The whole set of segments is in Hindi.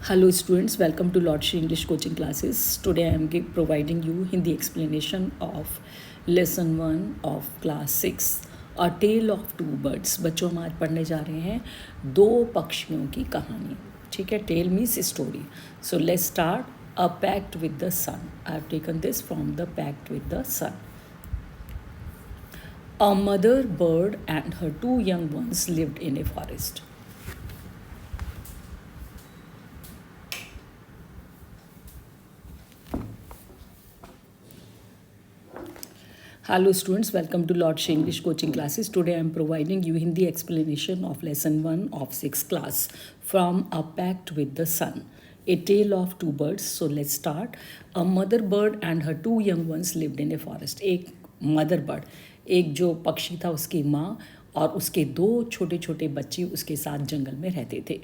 Hello students, welcome to Lord Shri English coaching classes. Today I am providing you Hindi explanation of lesson 1 of class 6, A Tale of Two Birds. बच्चों हम आज पढ़ने जा रहे हैं दो पक्षियों की कहानी. ठीक है, tell means story. So let's start. A Pact with the Sun. I have taken this from the Pact with the Sun. A mother bird and her two young ones lived in a forest. Hello students, welcome to Lord Shri English coaching classes. Today I am providing you Hindi explanation of lesson 1 of 6th class from A Pact with the Sun. A Tale of Two Birds. So let's start. A mother bird and her two young ones lived in a forest. एक mother bird, एक जो पक्षी था उसकी माँ और उसके दो छोटे छोटे बच्चे उसके साथ जंगल में रहते थे.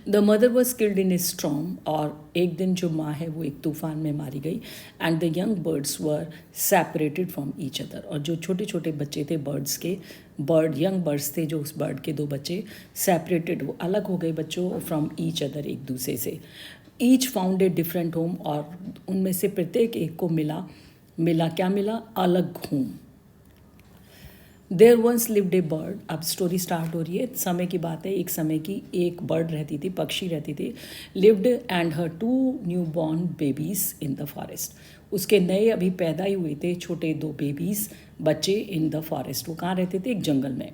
The mother was killed in A storm, और एक दिन जो माँ है वो एक तूफान में मारी गई. And the young birds were separated from each other, और जो छोटे छोटे बच्चे थे बर्ड्स के, यंग बर्ड्स थे जो उस बर्ड के दो बच्चे, सेपरेटेड, वो अलग हो गए बच्चों फ्रॉम ईच अदर, एक दूसरे से. Each found a different home, और उनमें से प्रत्येक एक को मिला क्या मिला? अलग home. There once lived a bird. अब स्टोरी स्टार्ट हो रही है, समय की बात है. एक समय की एक बर्ड रहती थी, पक्षी रहती थी. Lived and her two new born babies in the forest. उसके नए अभी पैदा ही हुए थे छोटे दो बेबीज, बच्चे, इन द फॉरेस्ट. वो कहाँ रहते थे? एक जंगल में.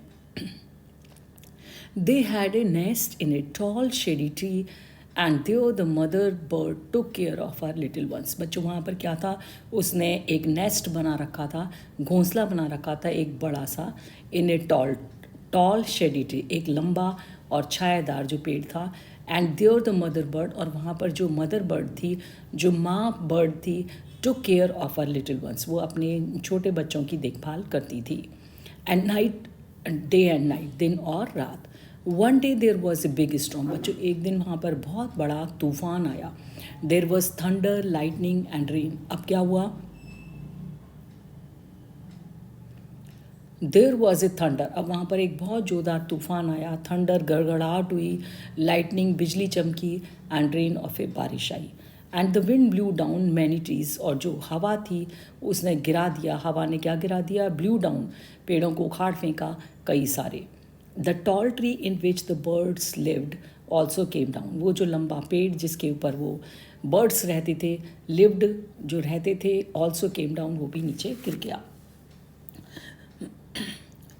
They had a nest in a tall shady tree and there the mother bird took care of our little ones. बच्चों वहाँ पर क्या था? उसने एक नेस्ट बना रखा था, घोंसला बना रखा था एक बड़ा सा, in a tall shady tree, एक लंबा और छायादार जो पेड़ था. And there the mother bird, और वहाँ पर जो मदर बर्ड थी, जो माँ बर्ड थी, took care of our little ones, वो अपने छोटे बच्चों की देखभाल करती थी. And night, day and night, दिन और रात. One day there was a big storm. बच्चों एक दिन वहाँ पर बहुत बड़ा तूफान आया. There was thunder, lightning and rain. अब क्या हुआ? There was a thunder. अब वहाँ पर एक बहुत जोरदार तूफान आया. थंडर, गड़गड़ाहट हुई, लाइटनिंग, बिजली चमकी, एंड रेन, और फिर बारिश आई. And the wind blew down many trees, और जो हवा थी उसने गिरा दिया. हवा ने क्या गिरा दिया? ब्लू डाउन, पेड़ों को उखाड़ फेंका कई सारे. The tall tree in which the birds lived also came down. वो जो लंबा पेड़ जिसके ऊपर वो बर्ड्स रहते थे, लिव्ड जो रहते थे, ऑल्सो केम डाउन, वो भी नीचे गिर गया.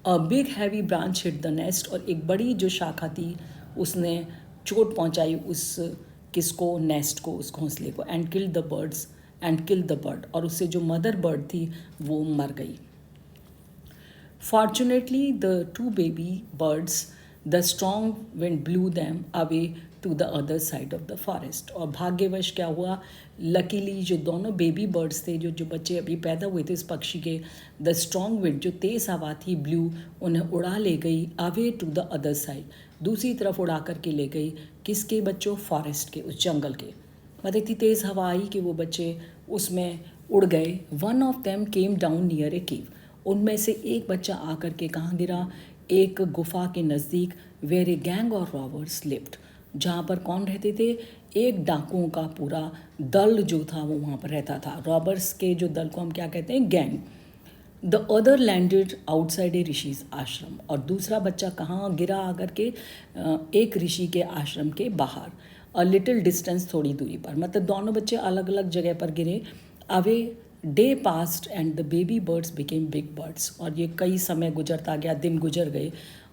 A big heavy branch hit the nest, और एक बड़ी जो शाखा थी उसने चोट पहुंचाई उस किसको? नेस्ट को, उस घोंसले को. And killed the birds, and killed the bird, और उससे जो मदर बर्ड थी वो मर गई. Fortunately, the two baby birds, the strong wind blew them away to the other side of the forest. और भाग्यवश क्या हुआ? लकीली जो दोनों बेबी बर्ड्स थे, जो बच्चे अभी पैदा हुए थे इस पक्षी के, द स्ट्रॉन्ग विंड, जो तेज़ हवा थी, ब्लू, उन्हें उड़ा ले गई away to the other side, दूसरी तरफ उड़ा करके ले गई. किसके बच्चों? फॉरेस्ट के, उस जंगल के. मतलब इतनी तेज़ हवा आई कि वो बच्चे उसमें उड़ गए. One of them came down near a cave. उनमें से एक बच्चा आकर के कहाँ गिरा? एक गुफा के नज़दीक. वेर ए गैंग और रॉबर्स लिव्ड, जहाँ पर कौन रहते थे? एक डाकुओं का पूरा दल जो था वो वहाँ पर रहता था. रॉबर्स के जो दल को हम क्या कहते हैं? गैंग. The other landed outside a rishi's ashram, और दूसरा बच्चा कहाँ गिरा आकर के? एक ऋषि के आश्रम के बाहर, अ लिटिल डिस्टेंस, थोड़ी दूरी पर. मतलब दोनों बच्चे अलग अलग जगह पर गिरे. Away day past and the baby birds became big birds, और ये कई समय गुजरता गया, दिन गुजर गए,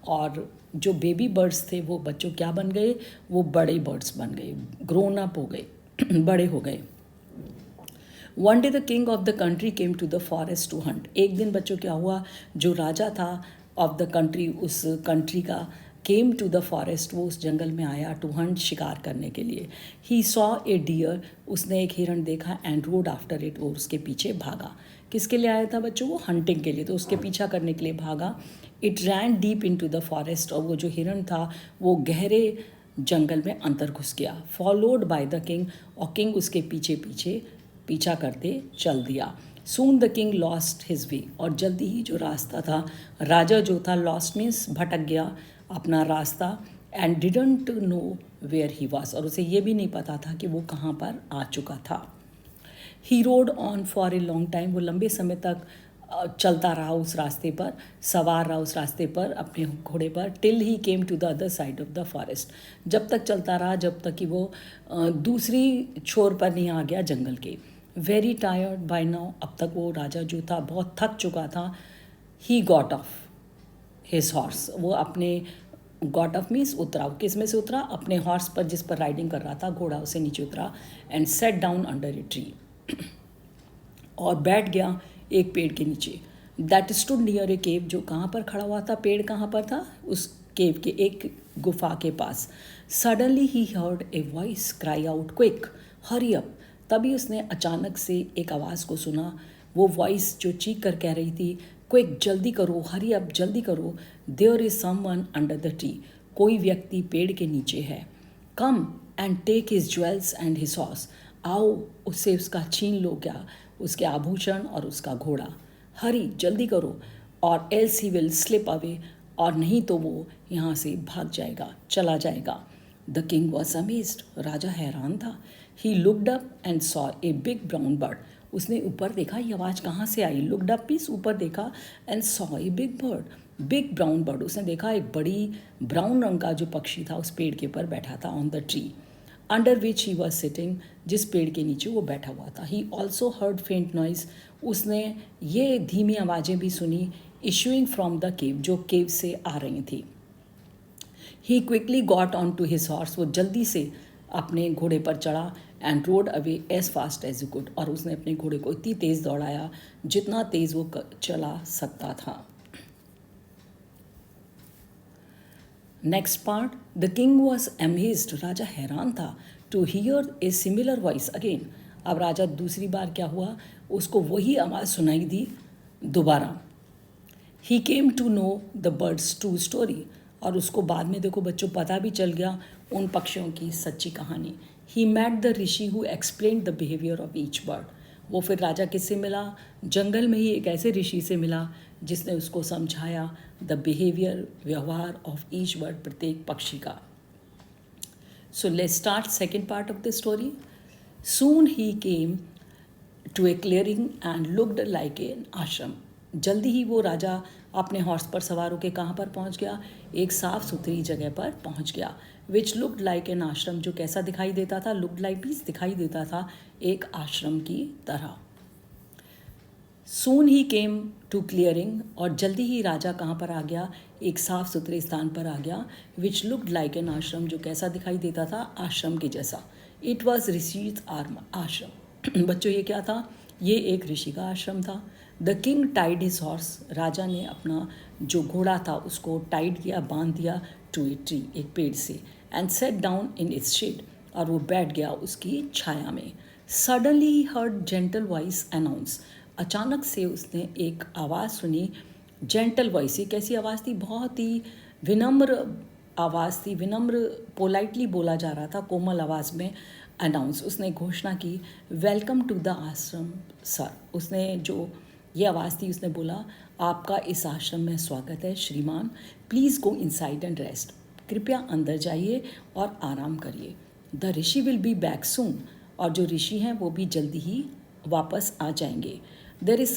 और जो बेबी बर्ड्स थे वो बच्चों क्या बन गए? वो बड़े बर्ड्स बन गए, ग्रोन अप हो गए, बड़े हो गए. One day the king of the country came to the forest to hunt. एक दिन बच्चों क्या हुआ? जो राजा था ऑफ द कंट्री, उस कंट्री का, केम टू द फॉरेस्ट, वो उस जंगल में आया, टू हंट, शिकार करने के लिए. ही सॉ ए डियर, उसने एक हिरण देखा, एंड रोड आफ्टर इट, और उसके पीछे भागा. किसके लिए आया था बच्चों? वो हंटिंग के लिए, तो उसके पीछा करने के लिए भागा. It ran deep into the forest, और वो जो हिरण था वो गहरे जंगल में अंदर घुस गया. फॉलोड बाय द किंग, और किंग उसके पीछे पीछे पीछा करते चल दिया. Soon the king lost his way, और जल्दी ही जो रास्ता था, राजा जो था, लॉस्ट मीन्स भटक गया अपना रास्ता. And didn't know where he was, और उसे ये भी नहीं पता था कि वो कहाँ पर आ चुका था. He rode on for a long time, वो लंबे समय तक चलता रहा उस रास्ते पर, सवार रहा उस रास्ते पर अपने घोड़े पर, till he came to the other side of the forest, जब तक चलता रहा जब तक कि वो दूसरी छोर पर नहीं आ गया जंगल के. वेरी टायर्ड बाय नाउ, अब तक वो राजा जो था बहुत थक चुका था. He got off his horse, वो अपने गॉट ऑफ मीन्स उतरा, किस में से उतरा, अपने हॉर्स पर जिस पर राइडिंग कर रहा था घोड़ा, उसे नीचे उतरा. And set down under a tree, और बैठ गया एक पेड़ के नीचे. दैट स्टूड नियर ए केव, जो कहाँ पर खड़ा हुआ था, पेड़ कहाँ पर था, उस केव के एक गुफा के पास. Suddenly he heard a voice cry out quick hurry up, तभी उसने अचानक से एक आवाज़ को सुना. वो वॉइस जो चीख कर कह रही थी, क्विक जल्दी करो, हरी अप जल्दी करो, there is someone under the tree, कोई व्यक्ति पेड़ के नीचे है. Come and take his jewels and his horse, आओ उससे उसका छीन लो, क्या उसके आभूषण और उसका घोड़ा. हरी जल्दी करो, और else he will slip away, और नहीं तो वो यहाँ से भाग जाएगा, चला जाएगा. द किंग वॉज अमेज्ड, राजा हैरान था. He looked up and saw a big brown bird, उसने ऊपर देखा, ये आवाज़ कहाँ से आई, लुक्ड अप मीन्स ऊपर देखा, and saw a big bird, big brown bird, उसने देखा एक बड़ी ब्राउन रंग का जो पक्षी था उस पेड़ के ऊपर बैठा था, on the tree under which he was sitting, जिस पेड़ के नीचे वो बैठा हुआ था. ही ऑल्सो हर्ड फेंट नॉइज, उसने ये धीमी आवाज़ें भी सुनी, इशूइंग फ्रॉम द केव, जो केव से आ रही थी. He quickly got on to his horse, वो जल्दी से अपने घोड़े पर चढ़ा. And rode away as fast as you could, और उसने अपने घोड़े को इतनी तेज़ दौड़ाया जितना तेज़ वो चला सकता था. Next part, the king was amazed, राजा हैरान था, to hear a similar voice again. अब राजा दूसरी बार क्या हुआ, उसको वही आवाज़ सुनाई दी दोबारा. He came to know the bird's true story, और उसको बाद में देखो बच्चों पता भी चल गया उन पक्षियों की सच्ची कहानी. He met the rishi who explain the behaviour of each bird, वो फिर राजा किससे मिला, जंगल में ही एक ऐसे ऋषि से मिला जिसने उसको समझाया द बिहेवियर, व्यवहार ऑफ ईच बर्ड, प्रत्येक पक्षी का. So let's start second part of the story. Soon he came to a clearing and looked like an ashram, जल्दी ही वो राजा अपने हॉर्स पर सवार होकर कहाँ पर पहुँच गया, एक साफ़ सुथरी जगह पर पहुँच गया. विच लुक्ड लाइक एन आश्रम, जो कैसा दिखाई देता था, लुक्ड लाइक मीन्स दिखाई देता था एक आश्रम की तरह. सून ही केम टू क्लियरिंग, और जल्दी ही राजा कहाँ पर आ गया, एक साफ़ सुथरे स्थान पर आ गया. विच लुक्ड लाइक एन आश्रम, जो कैसा दिखाई देता था, आश्रम के जैसा. इट वॉज ऋषिज आश्रम, बच्चों ये क्या था, ये एक ऋषि का आश्रम था. The king tied his horse, राजा ने अपना जो घोड़ा था उसको टाइड किया, बांध दिया, टू ए ट्री, एक पेड़ से. And set down in its shade, और वो बैठ गया उसकी छाया में. Suddenly he heard gentle voice announce, अचानक से उसने एक आवाज़ सुनी, जेंटल वॉइस. ये कैसी आवाज़ थी, बहुत ही विनम्र आवाज़ थी, विनम्र पोलाइटली बोला जा रहा था, कोमल आवाज़ में अनाउंस, उसने घोषणा की, वेलकम टू द आश्रम सर. उसने जो ये आवाज़ थी उसने बोला, आपका इस आश्रम में स्वागत है श्रीमान, please go inside and rest, कृपया अंदर जाइए और आराम करिए. The Rishi will be back soon, और जो ऋषि हैं वो भी जल्दी ही वापस आ जाएंगे. There is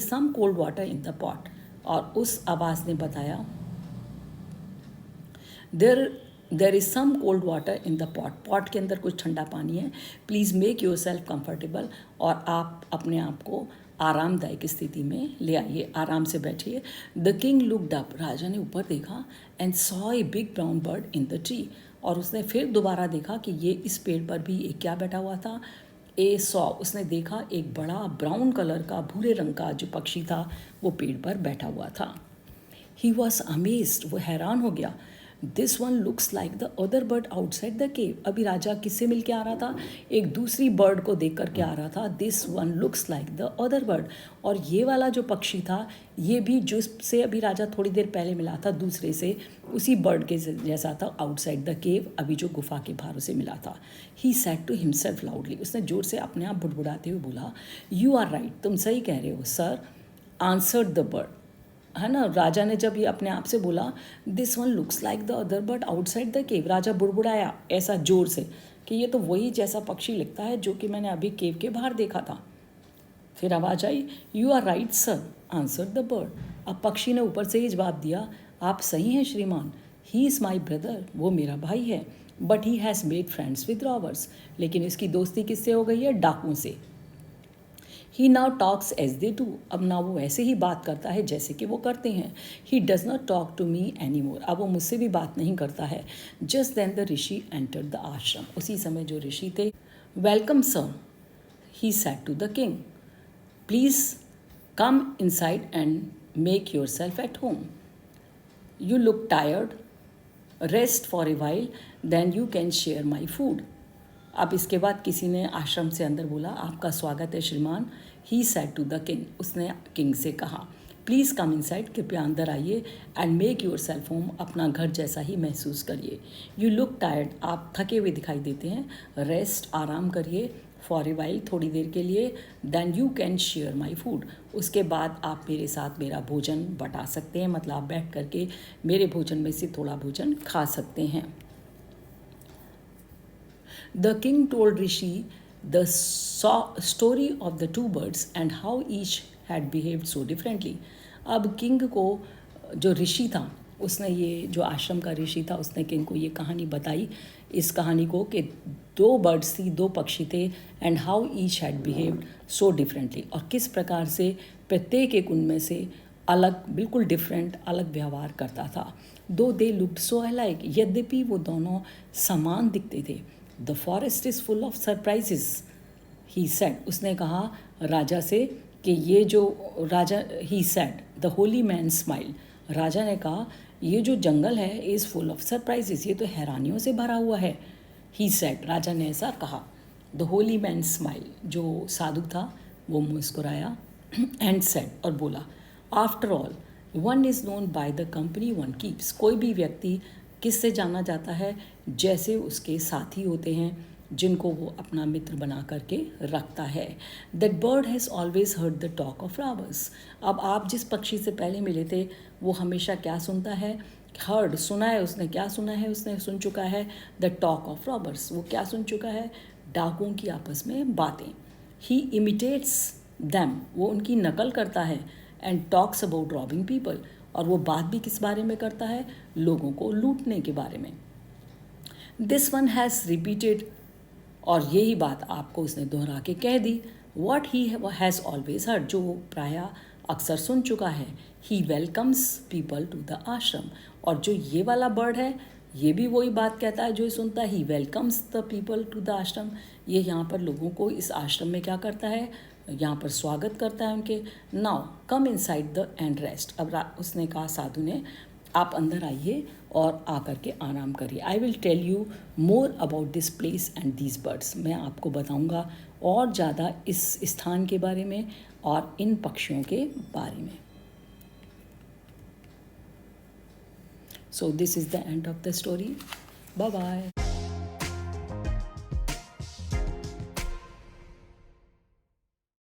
some cold water in the pot, और उस आवाज़ ने बताया, there is some cold water in the pot, pot के अंदर कुछ ठंडा पानी है, please make yourself comfortable, और आप अपने आप को आरामदायक स्थिति में ले आइए, आराम से बैठिए. द किंग लुक्ड अप, राजा ने ऊपर देखा, and saw a big brown bird in the tree, और उसने फिर दोबारा देखा कि ये इस पेड़ पर भी एक क्या बैठा हुआ था, ए सॉ, उसने देखा एक बड़ा ब्राउन कलर का, भूरे रंग का जो पक्षी था वो पेड़ पर बैठा हुआ था. ही वॉज अमेज्ड, वो हैरान हो गया. This one looks like the other bird outside the केव, अभी राजा किससे मिल के आ रहा था, एक दूसरी बर्ड को देख करके आ रहा था. This one looks like the other bird, और ये वाला जो पक्षी था ये भी जिससे अभी राजा थोड़ी देर पहले मिला था दूसरे से, उसी बर्ड के जैसा था, आउटसाइड द केव, अभी जो गुफा के बाहर उसे मिला था. He said to himself loudly, उसने जोर से अपने आप बुड़बुड़ाते हुए बोला, यू आर राइट, तुम सही कह रहे हो सर. आंसर्ड द बर्ड, है ना, राजा ने जब ये अपने आप से बोला, this one looks like the other but outside the cave, राजा बुड़बुड़ाया ऐसा जोर से कि ये तो वही जैसा पक्षी लिखता है जो कि मैंने अभी केव के बाहर देखा था। फिर आवाज आई, you are right sir, answer the bird. अब पक्षी ने ऊपर से ही जवाब दिया, आप सही हैं श्रीमान, ही इज़ माई ब्रदर, वो मेरा भाई है, but he has made friends with robbers, लेकिन इसकी दोस्ती किससे हो गई है, डाकुओं से। He now talks as they do, अब ना वो ऐसे ही बात करता है जैसे कि वो करते हैं। He does not talk to me any more, अब वो मुझसे भी बात नहीं करता है। Just then the rishi enter the ashram, उसी समय जो ऋषि थे, welcome sir, he said to the king, please come inside and make yourself at home, you look tired, rest for a while, then you can share my food. अब इसके बाद किसी ने आश्रम से अंदर बोला, आपका स्वागत है श्रीमान। He said to the king, उसने किंग से कहा, प्लीज़ कम इनसाइड, कृपया अंदर आइए, and make yourself home, अपना घर जैसा ही महसूस करिए। यू लुक टायर्ड, आप थके हुए दिखाई देते हैं। रेस्ट, आराम करिए, फॉर ए वाइल, थोड़ी देर के लिए, then you can share my food, उसके बाद आप मेरे साथ मेरा भोजन बटा सकते हैं, मतलब आप बैठ करके मेरे भोजन में से थोड़ा भोजन खा सकते हैं। The king told Rishi the story of the two birds and how each had behaved so differently. अब किंग को, जो ऋषि था, उसने ये जो आश्रम का ऋषि था, उसने किंग को ये कहानी बताई, इस कहानी को, कि दो बर्ड्स थी, दो पक्षी थे, and how each had behaved so differently, और किस प्रकार से प्रत्येक एक उनमें से अलग, बिल्कुल डिफरेंट, अलग व्यवहार करता था। दो दे लुक्ड सो अलाइक, यद्यपि वो दोनों समान दिखते थे। The forest is full of surprises, he said, उसने कहा राजा से कि ये जो राजा, he said, the holy man smile, राजा ने कहा ये जो जंगल है इज़ फुल ऑफ सरप्राइजेस, ये तो हैरानियों से भरा हुआ है। ही सेड, राजा ने ऐसा कहा। द होली मैन स्माइल, जो साधु था वो मुस्कुराया, एंड सेड, और बोला, after all one is known by the company one keeps, कोई भी व्यक्ति किससे जाना जाता है, जैसे उसके साथी होते हैं जिनको वो अपना मित्र बना करके रखता है। That bird has always heard the talk of robbers, अब आप जिस पक्षी से पहले मिले थे वो हमेशा क्या सुनता है, हर्ड, सुना है उसने, क्या सुना है उसने, सुन चुका है द टॉक ऑफ रॉबर्स, वो क्या सुन चुका है, डाकुओं की आपस में बातें। ही इमिटेट्स दैम, वो उनकी नकल करता है, and talks about robbing people, और वो बात भी किस बारे में करता है, लोगों को लूटने के बारे में। दिस वन हैज़ रिपीटेड, और यही बात आपको उसने दोहरा के कह दी, what he has always heard, जो प्रायः अक्सर सुन चुका है। He welcomes people to the ashram, और जो ये वाला बर्ड है ये भी वही बात कहता है जो ये सुनता है, he welcomes the people to the ashram, ये यहाँ पर लोगों को इस आश्रम में क्या करता है, यहाँ पर स्वागत करता है उनके। Now come inside the end rest, अब उसने कहा साधु ने, आप अंदर आइए और आकर के आराम करिए। I will tell you more about this place and these birds, मैं आपको बताऊंगा और ज़्यादा इस स्थान के बारे में और इन पक्षियों के बारे में। So this is the end of the story. Bye bye.